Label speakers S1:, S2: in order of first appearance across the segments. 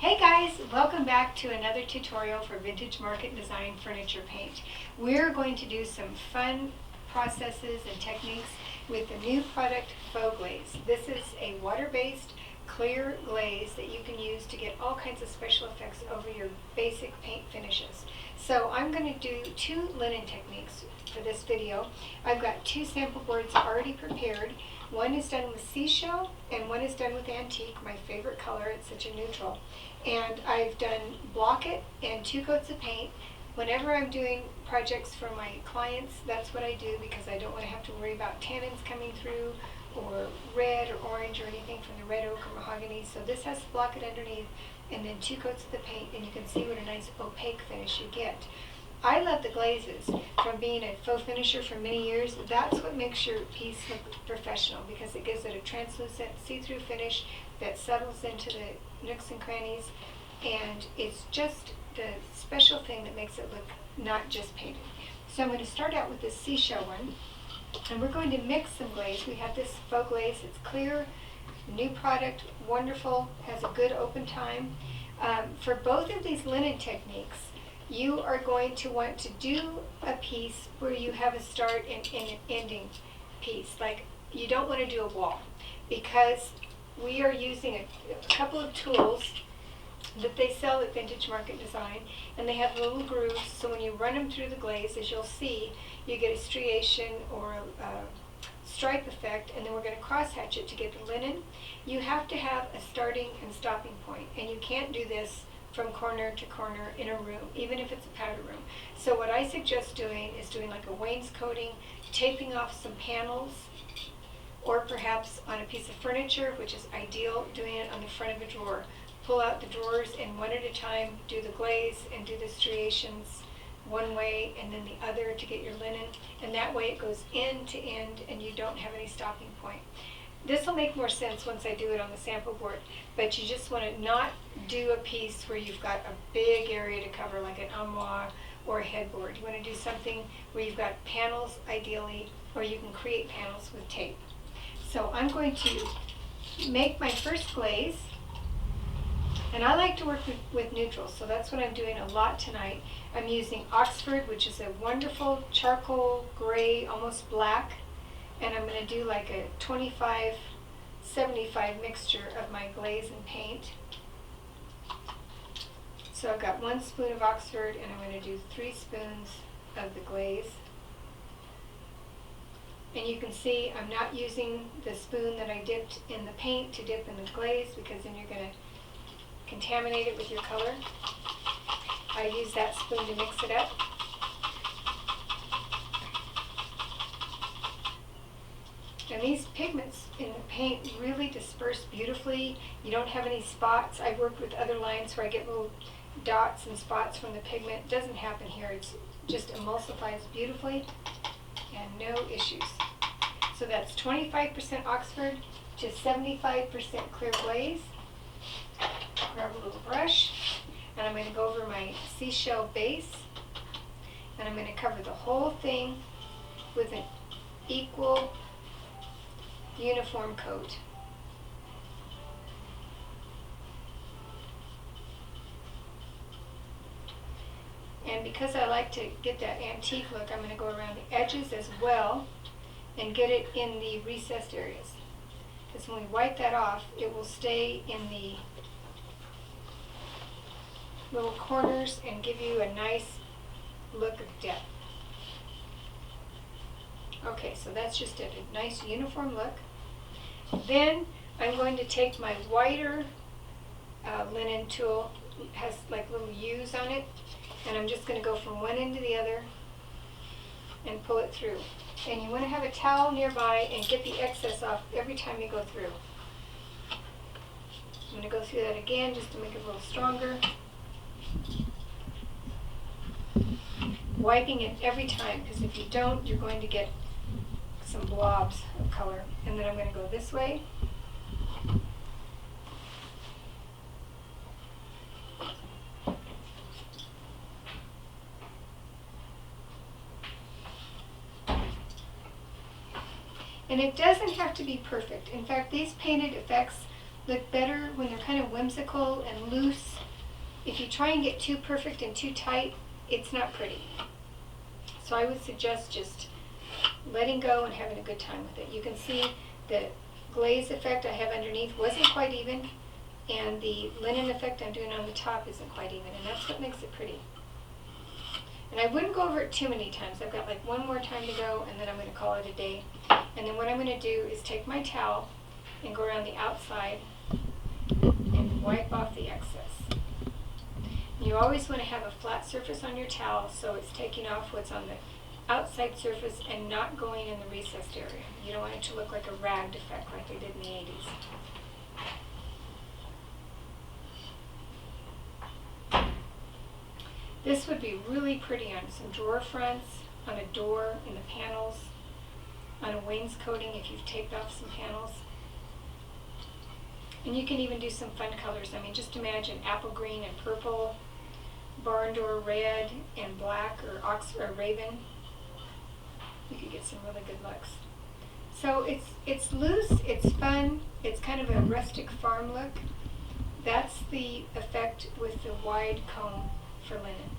S1: Hey guys, welcome back to another tutorial for Vintage Market Design Furniture Paint. We're going to do some fun processes and techniques with the new product Faux Glaze. This is a water-based clear glaze that you can use to get all kinds of special effects over your basic paint finishes. So I'm going to do two linen techniques for this video. I've got two sample boards already prepared. One is done with seashell and one is done with antique, my favorite color. It's such a neutral. And I've done block it and 2 coats of paint. Whenever I'm doing projects for my clients, that's what I do because I don't want to have to worry about tannins coming through or red or orange or anything from the red oak or mahogany. So this has to block it underneath and then 2 coats of the paint, and you can see what a nice opaque finish you get. I love the glazes. From being a faux finisher for many years, that's what makes your piece look professional because it gives it a translucent see-through finish that settles into the nooks and crannies, and it's just the special thing that makes it look not just painted. So I'm going to start out with this seashell one, and we're going to mix some glaze. We have this faux glaze. It's clear, new product, wonderful, has a good open time. For both of these linen techniques, you are going to want to do a piece where you have a start and an ending piece. Like, you don't want to do a wall because we are using a couple of tools that they sell at Vintage Market Design, and they have little grooves, so when you run them through the glaze, as you'll see, you get a striation or a stripe effect, and then we're going to cross hatch it to get the linen. You have to have a starting and stopping point, and you can't do this from corner to corner in a room, even if it's a powder room. So what I suggest doing is doing like a wainscoting, taping off some panels, or perhaps on a piece of furniture, which is ideal, doing it on the front of a drawer. Pull out the drawers and one at a time do the glaze and do the striations one way and then the other to get your linen, and that way it goes end to end and you don't have any stopping point. This will make more sense once I do it on the sample board, but you just want to not do a piece where you've got a big area to cover like an armoire or a headboard. You want to do something where you've got panels ideally, or you can create panels with tape. So I'm going to make my first glaze, and I like to work with neutrals, so that's what I'm doing a lot tonight. I'm using Oxford, which is a wonderful charcoal gray, almost black, and I'm going to do like a 25-75 mixture of my glaze and paint. So I've got 1 spoon of Oxford, and I'm going to do 3 spoons of the glaze. And you can see I'm not using the spoon that I dipped in the paint to dip in the glaze because then you're going to contaminate it with your color. I use that spoon to mix it up. And these pigments in the paint really disperse beautifully. You don't have any spots. I've worked with other lines where I get little dots and spots from the pigment. It doesn't happen here. It just emulsifies beautifully and no issues. So that's 25% Oxford to 75% clear glaze. Grab a little brush, and I'm going to go over my seashell base, and I'm going to cover the whole thing with an equal uniform coat. And because I like to get that antique look, I'm going to go around the edges as well and get it in the recessed areas. Because when we wipe that off, it will stay in the little corners and give you a nice look of depth. Okay, so that's just a nice uniform look. Then I'm going to take my whiter linen tool. It has like little U's on it, and I'm just going to go from one end to the other and pull it through. And you want to have a towel nearby and get the excess off every time you go through. I'm going to go through that again just to make it a little stronger. Wiping it every time, because if you don't, you're going to get some blobs of color. And then I'm going to go this way. And it doesn't have to be perfect. In fact, these painted effects look better when they're kind of whimsical and loose. If you try and get too perfect and too tight, it's not pretty. So I would suggest just letting go and having a good time with it. You can see the glaze effect I have underneath wasn't quite even, and the linen effect I'm doing on the top isn't quite even, and that's what makes it pretty. And I wouldn't go over it too many times. I've got like one more time to go, and then I'm going to call it a day. And then what I'm going to do is take my towel and go around the outside and wipe off the excess. You always want to have a flat surface on your towel so it's taking off what's on the outside surface and not going in the recessed area. You don't want it to look like a ragged effect like they did in the 80s. This would be really pretty on some drawer fronts, on a door, in the panels, on a wainscoting if you've taped off some panels. And you can even do some fun colors. I mean, just imagine apple green and purple, barn door red and black, or raven. You could get some really good looks. So it's loose, it's fun, it's kind of a rustic farm look. That's the effect with the wide comb for linen.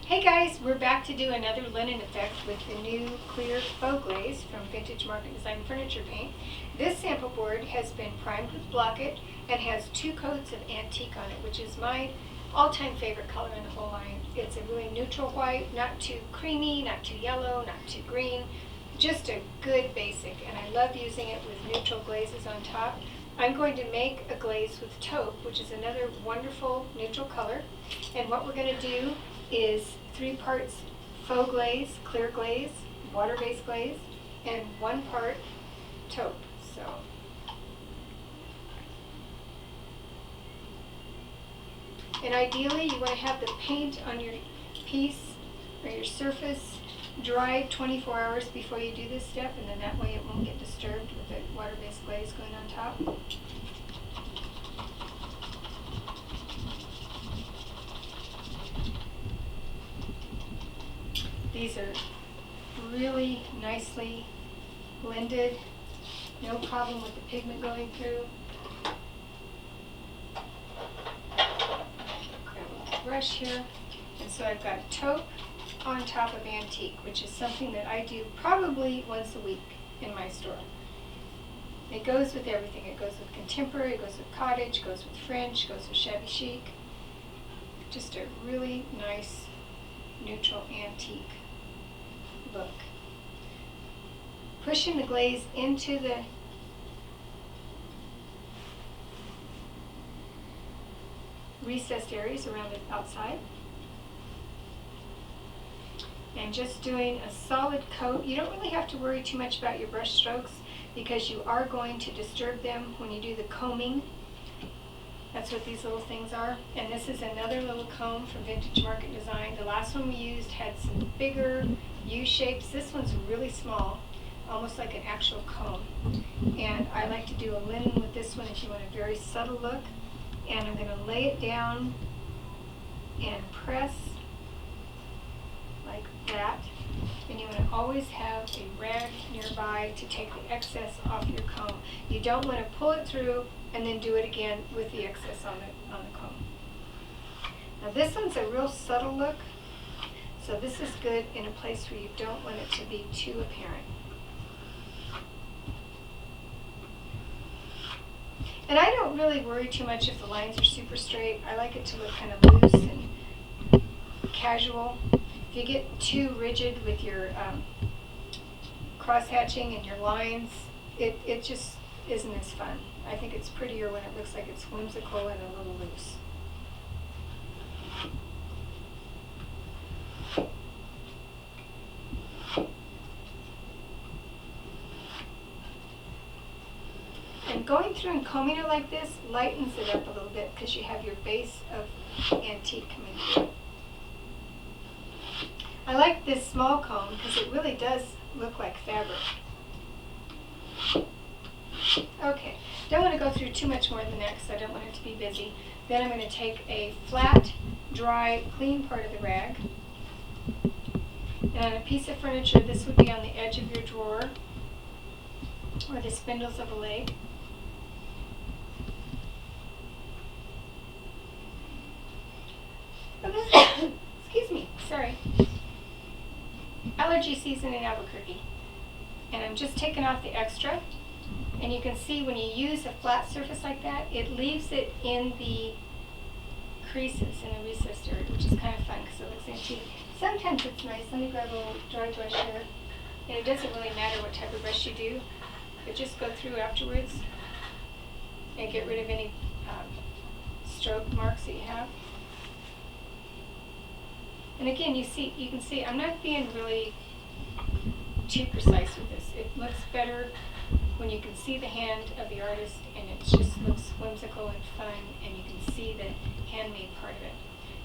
S1: Hey guys, we're back to do another linen effect with the new clear faux glaze from Vintage Market Design Furniture Paint. This sample board has been primed with Block-It and has 2 coats of antique on it, which is my all-time favorite color in the whole line. It's a really neutral white, not too creamy, not too yellow, not too green, just a good basic, and I love using it with neutral glazes on top. I'm going to make a glaze with taupe, which is another wonderful neutral color, and what we're going to do is 3 parts faux glaze, clear glaze, water-based glaze, and 1 part taupe. So, and ideally you want to have the paint on your piece or your surface dried 24 hours before you do this step, and then that way it won't get disturbed with the water-based glaze going on top. These are really nicely blended, no problem with the pigment going through. Grab a brush here, and so I've got taupe on top of antique, which is something that I do probably once a week in my store. It goes with everything. It goes with contemporary, it goes with cottage, goes with French, goes with shabby chic. Just a really nice neutral antique look. Pushing the glaze into the recessed areas around the outside. And just doing a solid coat. You don't really have to worry too much about your brush strokes because you are going to disturb them when you do the combing. That's what these little things are. And this is another little comb from Vintage Market Design. The last one we used had some bigger U shapes. This one's really small, almost like an actual comb. And I like to do a linen with this one if you want a very subtle look. And I'm going to lay it down and press like that. And you want to always have a rag nearby to take the excess off your comb. You don't want to pull it through and then do it again with the excess on the comb. Now this one's a real subtle look, so this is good in a place where you don't want it to be too apparent. And I don't really worry too much if the lines are super straight. I like it to look kind of loose and casual. If you get too rigid with your cross-hatching and your lines, it just isn't as fun. I think it's prettier when it looks like it's whimsical and a little loose. And going through and combing it like this lightens it up a little bit because you have your base of antique coming through. I like this small comb because it really does look like fabric. Okay, don't want to go through too much more than that because I don't want it to be busy. Then I'm going to take a flat, dry, clean part of the rag. And on a piece of furniture, this would be on the edge of your drawer or the spindles of a leg. sorry. Allergy season in Albuquerque. And I'm just taking off the extra. And you can see when you use a flat surface like that, it leaves it in the creases in the recessed area, which is kind of fun because it looks antique. Sometimes it's nice. Let me grab a little dry brush here. And it doesn't really matter what type of brush you do, but just go through afterwards and get rid of any stroke marks that you have. And again, you can see I'm not being really too precise with this. It looks better when you can see the hand of the artist, and it just looks whimsical and fun, and you can see the handmade part of it.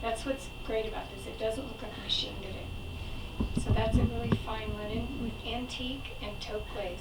S1: That's what's great about this. It doesn't look like a machine did it. So that's a really fine linen with antique and taupe glaze.